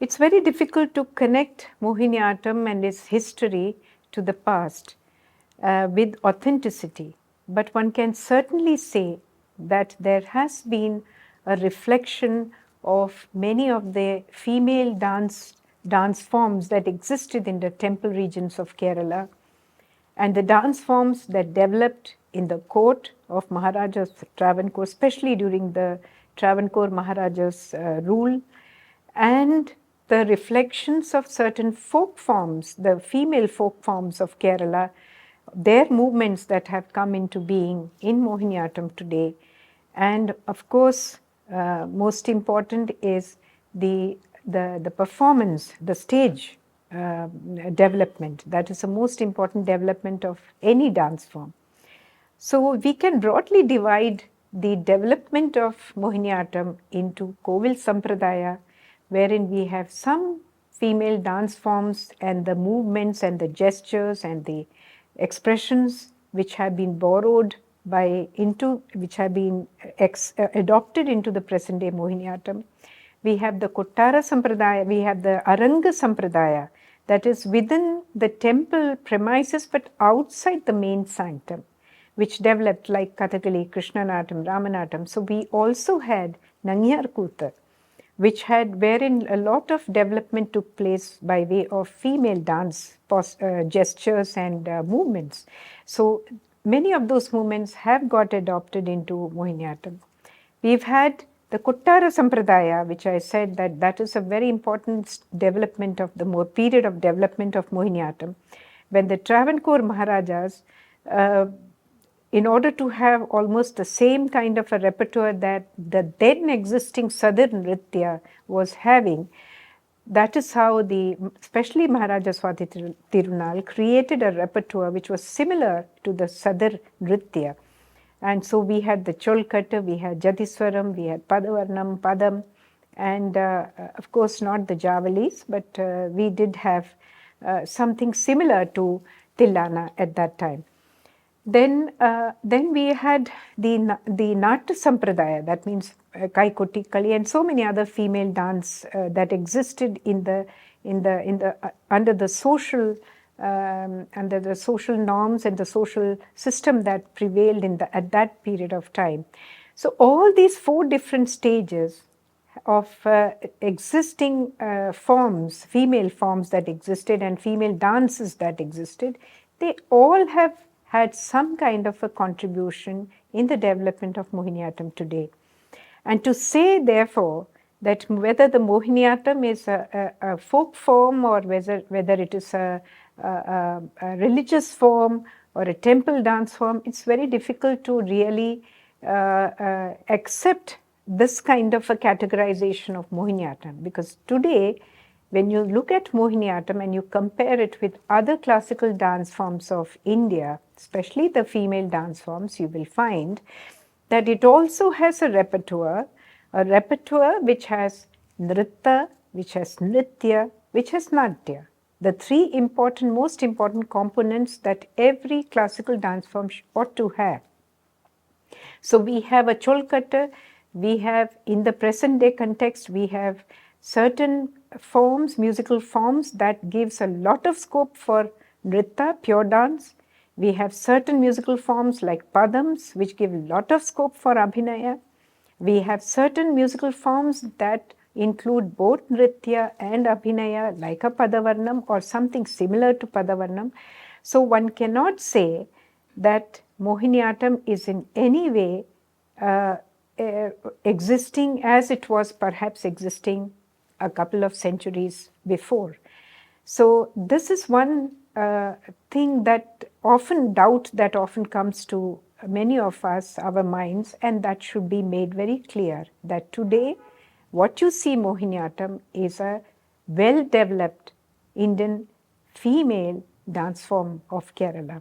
It's very difficult to connect Mohiniyattam and its history to the past with authenticity, but one can certainly say that there has been a reflection of many of the female dance forms that existed in the temple regions of Kerala, and the dance forms that developed in the court of Maharaja Travancore, especially during the Travancore Maharaja's rule, and the reflections of certain folk forms, the female folk forms of Kerala, their movements that have come into being in Mohiniyattam today. And of course, most important is the performance, the stage development. That is the most important development of any dance form. So we can broadly divide the development of Mohiniyattam into Kovil Sampradaya, wherein we have some female dance forms and the movements and the gestures and the expressions which have been borrowed which have been adopted into the present day Mohiniyattam. We have the Kottara Sampradaya, we have the Aranga Sampradaya, that is within the temple premises but outside the main sanctum, which developed like Kathakali, Krishnanatam, Ramanatam. So we also had Nangiyar Kutha, which had wherein a lot of development took place by way of female dance gestures and movements. So many of those movements have got adopted into Mohiniyattam. We've had the Kottara Sampradaya, which I said that is a very important development of the period of development of Mohiniyattam, when the Travancore Maharajas, in order to have almost the same kind of a repertoire that the then existing Southern Nritya was having, that is how especially Maharaja Swati Tirunal created a repertoire which was similar to the Southern Nritya. And so we had the Cholkatta, we had Jatiswaram, we had Padavarnam, Padam, and of course not the Javalis, but we did have something similar to Tillana at that time. Then we had the Natya Sampradaya, that means Kaikoti, Kali, and so many other female dance that existed under the social norms and the social system that prevailed at that period of time. So all these 4 different stages of existing forms, female forms that existed and female dances that existed, they all have had some kind of a contribution in the development of Mohiniyattam today. And to say therefore that whether the Mohiniyattam is a folk form or whether it is a religious form or a temple dance form, it's very difficult to really accept this kind of a categorization of Mohiniyattam, because today when you look at Mohiniyattam and you compare it with other classical dance forms of India, especially the female dance forms, you will find that it also has a repertoire which has Nritta, which has Nritya, which has Natya. The 3 most important components that every classical dance form ought to have. So we have a Cholkatta, we have in the present day context, we have certain forms, musical forms that gives a lot of scope for Nritta, pure dance. We have certain musical forms like Padams, which give a lot of scope for Abhinaya. We have certain musical forms that include both Nritya and Abhinaya, like a Padavarnam or something similar to Padavarnam. So one cannot say that Mohiniyattam is in any way existing as it was perhaps existing a couple of centuries before. So this is one thing that often comes to many of us, our minds, and that should be made very clear that today what you see Mohiniyattam is a well-developed Indian female dance form of Kerala.